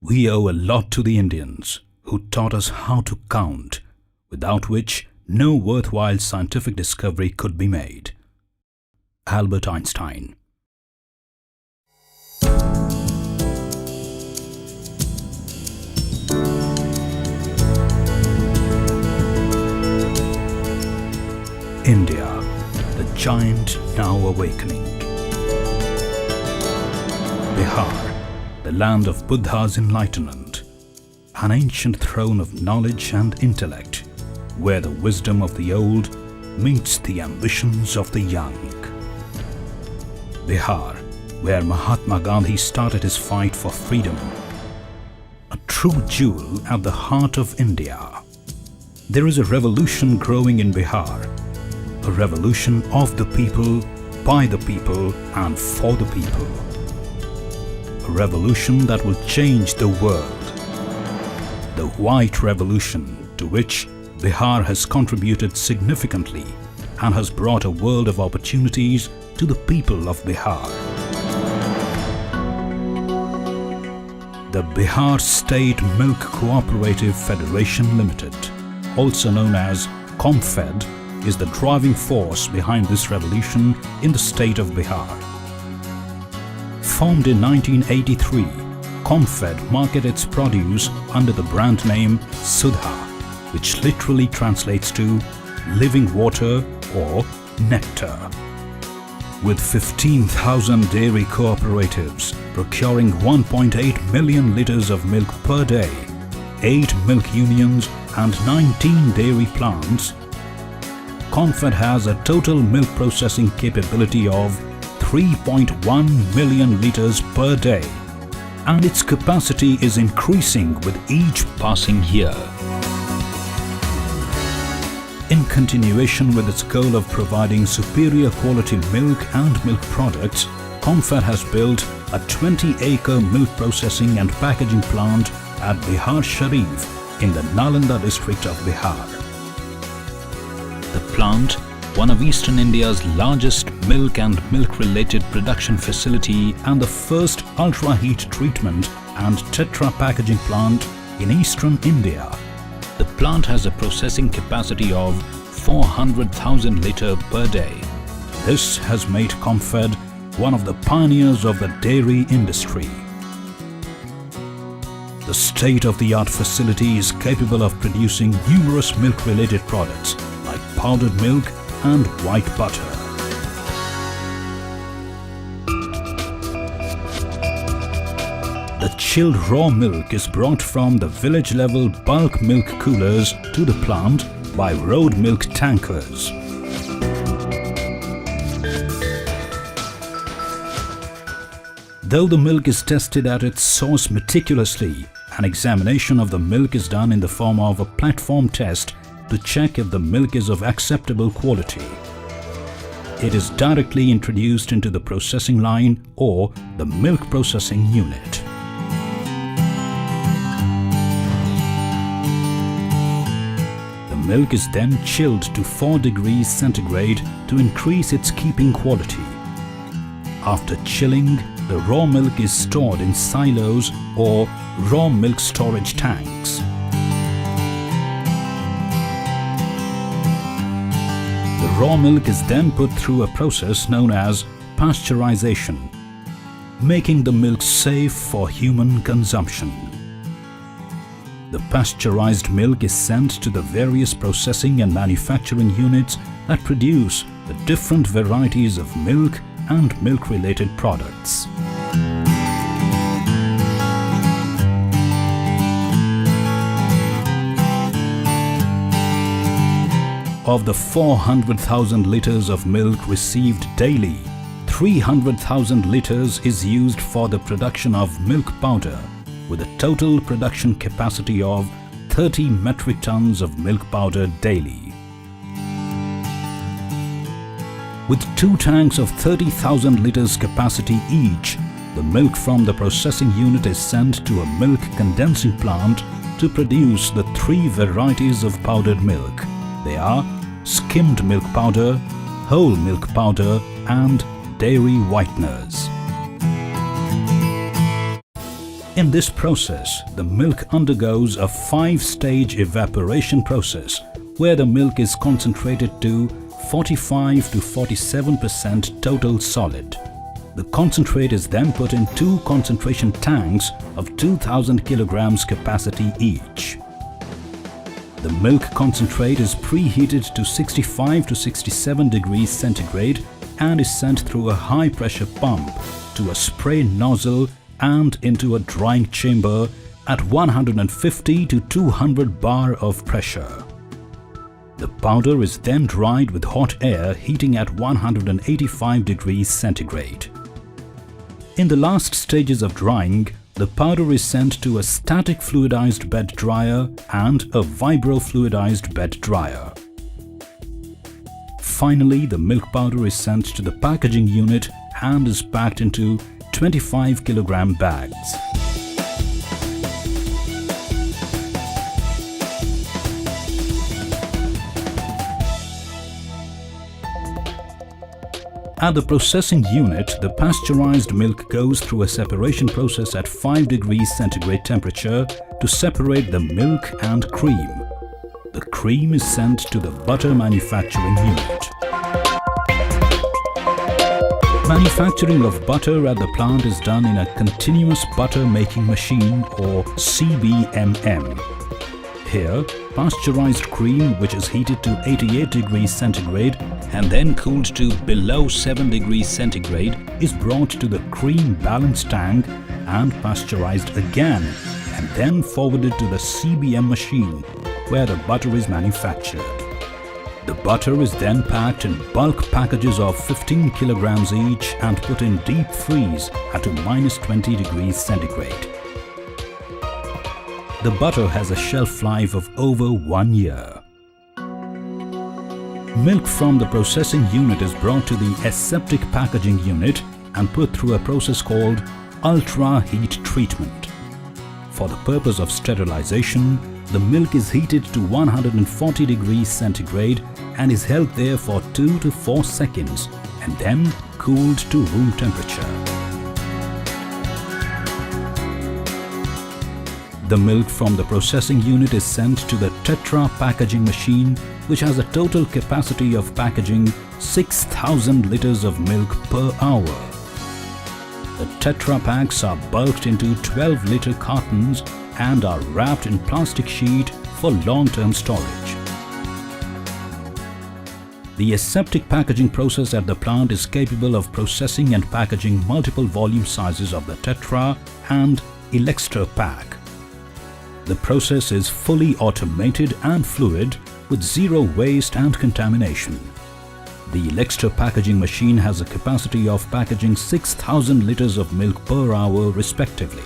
We owe a lot to the Indians who taught us how to count, without which no worthwhile scientific discovery could be made. Albert Einstein. India, the giant now awakening. Bihar, the land of Buddha's enlightenment, an ancient throne of knowledge and intellect, where the wisdom of the old meets the ambitions of the young. Bihar, where Mahatma Gandhi started his fight for freedom. A true jewel at the heart of India. There is a revolution growing in Bihar, a revolution of the people, by the people and for the people. A revolution that will change the world. The White Revolution, to which Bihar has contributed significantly and has brought a world of opportunities to the people of Bihar. The Bihar State Milk Cooperative Federation Limited, also known as COMFED, is the driving force behind this revolution in the state of Bihar. Formed in 1983, COMFED markets its produce under the brand name Sudha, which literally translates to living water or nectar. With 15,000 dairy cooperatives procuring 1.8 million liters of milk per day, 8 milk unions and 19 dairy plants, COMFED has a total milk processing capability of 3.1 million liters per day, and its capacity is increasing with each passing year. In continuation with its goal of providing superior quality milk and milk products, COMFED has built a 20-acre milk processing and packaging plant at BIHARSHARIF in the Nalanda district of Bihar. The plant, one of Eastern India's largest milk and milk-related production facility and the first ultra-heat treatment and tetra packaging plant in Eastern India. The plant has a processing capacity of 400,000 litres per day. This has made COMFED one of the pioneers of the dairy industry. The state-of-the-art facility is capable of producing numerous milk-related products like powdered milk and white butter. The chilled raw milk is brought from the village-level bulk milk coolers to the plant by road milk tankers. Though the milk is tested at its source meticulously, an examination of the milk is done in the form of a platform test to check if the milk is of acceptable quality. It is directly introduced into the processing line or the milk processing unit. The milk is then chilled to 4 degrees centigrade to increase its keeping quality. After chilling, the raw milk is stored in silos or raw milk storage tanks. The raw milk is then put through a process known as pasteurization, making the milk safe for human consumption. The pasteurized milk is sent to the various processing and manufacturing units that produce the different varieties of milk and milk-related products. Of the 400,000 litres of milk received daily, 300,000 litres is used for the production of milk powder, with a total production capacity of 30 metric tons of milk powder daily. With 2 tanks of 30,000 litres capacity each, the milk from the processing unit is sent to a milk condensing plant to produce the 3 varieties of powdered milk. They are skimmed milk powder, whole milk powder and dairy whiteners. In this process, the milk undergoes a 5-stage evaporation process where the milk is concentrated to 45 to 47% total solid. The concentrate is then put in 2 concentration tanks of 2000 kilograms capacity each. The milk concentrate is preheated to 65 to 67 degrees centigrade and is sent through a high-pressure pump to a spray nozzle and into a drying chamber at 150 to 200 bar of pressure. The powder is then dried with hot air heating at 185 degrees centigrade. In the last stages of drying, the powder is sent to a static fluidized bed dryer and a vibro-fluidized bed dryer. Finally, the milk powder is sent to the packaging unit and is packed into 25 kilogram bags. At the processing unit, the pasteurized milk goes through a separation process at 5 degrees centigrade temperature to separate the milk and cream. The cream is sent to the butter manufacturing unit. Manufacturing of butter at the plant is done in a continuous butter making machine or CBMM. Here, pasteurized cream, which is heated to 88 degrees centigrade and then cooled to below 7 degrees centigrade, is brought to the cream balance tank and pasteurized again and then forwarded to the CBM machine where the butter is manufactured. The butter is then packed in bulk packages of 15 kilograms each and put in deep freeze at -20 degrees centigrade. The butter has a shelf life of over 1 year. Milk from the processing unit is brought to the aseptic packaging unit and put through a process called ultra heat treatment. For the purpose of sterilization, the milk is heated to 140 degrees centigrade and is held there for 2 to 4 seconds and then cooled to room temperature. The milk from the processing unit is sent to the Tetra packaging machine, which has a total capacity of packaging 6,000 liters of milk per hour. The Tetra packs are bulked into 12-liter cartons and are wrapped in plastic sheet for long-term storage. The aseptic packaging process at the plant is capable of processing and packaging multiple volume sizes of the Tetra and Elextra pack. The process is fully automated and fluid with zero waste and contamination. The Elextra packaging machine has a capacity of packaging 6,000 liters of milk per hour respectively.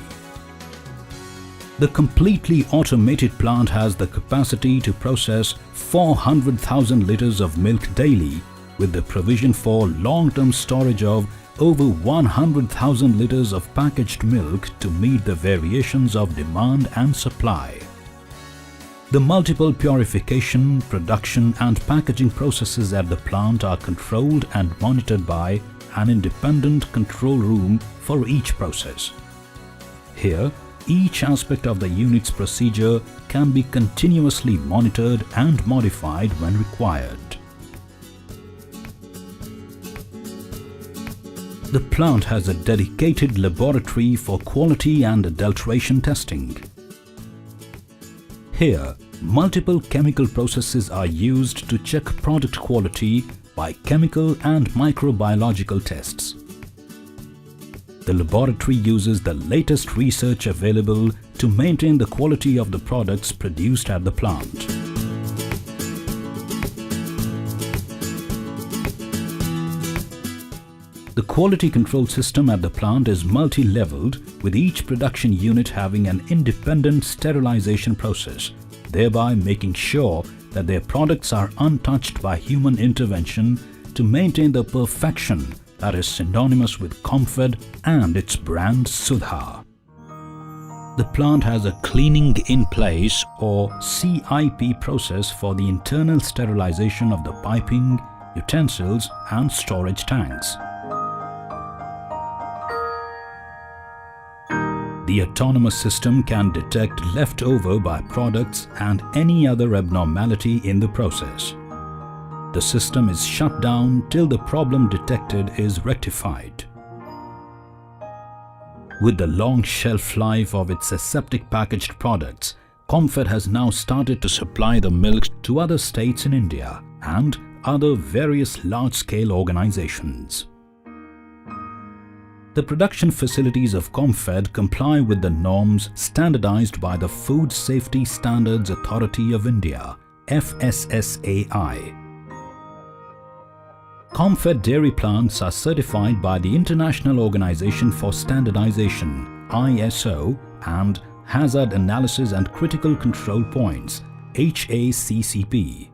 The completely automated plant has the capacity to process 400,000 liters of milk daily with the provision for long-term storage of over 100,000 liters of packaged milk to meet the variations of demand and supply. The multiple purification, production and packaging processes at the plant are controlled and monitored by an independent control room for each process. Here, each aspect of the unit's procedure can be continuously monitored and modified when required. The plant has a dedicated laboratory for quality and adulteration testing. Here, multiple chemical processes are used to check product quality by chemical and microbiological tests. The laboratory uses the latest research available to maintain the quality of the products produced at the plant. The quality control system at the plant is multi-leveled, with each production unit having an independent sterilization process, thereby making sure that their products are untouched by human intervention to maintain the perfection that is synonymous with COMFED and its brand Sudha. The plant has a cleaning in place or CIP process for the internal sterilization of the piping, utensils and storage tanks. The autonomous system can detect leftover byproducts and any other abnormality in the process. The system is shut down till the problem detected is rectified. With the long shelf life of its aseptic packaged products, COMFED has now started to supply the milk to other states in India and other various large-scale organizations. The production facilities of COMFED comply with the norms standardized by the Food Safety Standards Authority of India, FSSAI. COMFED dairy plants are certified by the International Organization for Standardization, ISO, and Hazard Analysis and Critical Control Points, HACCP.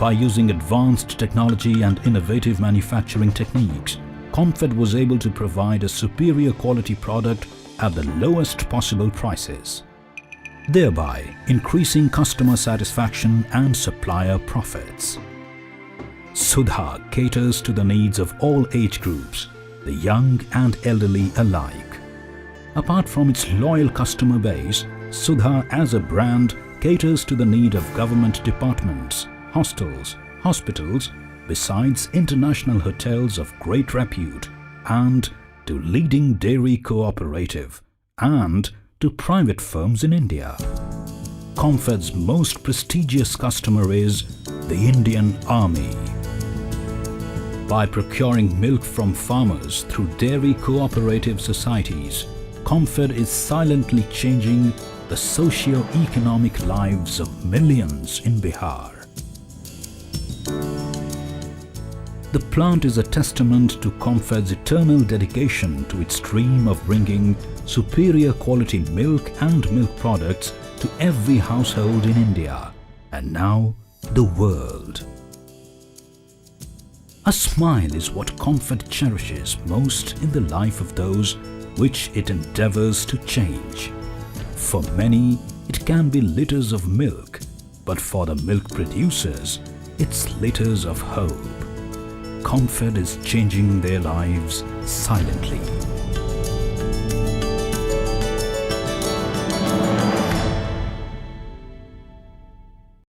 By using advanced technology and innovative manufacturing techniques, COMFED was able to provide a superior quality product at the lowest possible prices, thereby increasing customer satisfaction and supplier profits. Sudha caters to the needs of all age groups, the young and elderly alike. Apart from its loyal customer base, Sudha as a brand caters to the need of government departments, hostels, hospitals, besides international hotels of great repute, and to leading dairy cooperative, and to private firms in India. COMFED's most prestigious customer is the Indian Army. By procuring milk from farmers through dairy cooperative societies, COMFED is silently changing the socio-economic lives of millions in Bihar. The plant is a testament to COMFED's eternal dedication to its dream of bringing superior quality milk and milk products to every household in India and now the world. A smile is what COMFED cherishes most in the life of those which it endeavors to change. For many, it can be liters of milk, but for the milk producers, it's liters of hope. COMFED is changing their lives silently.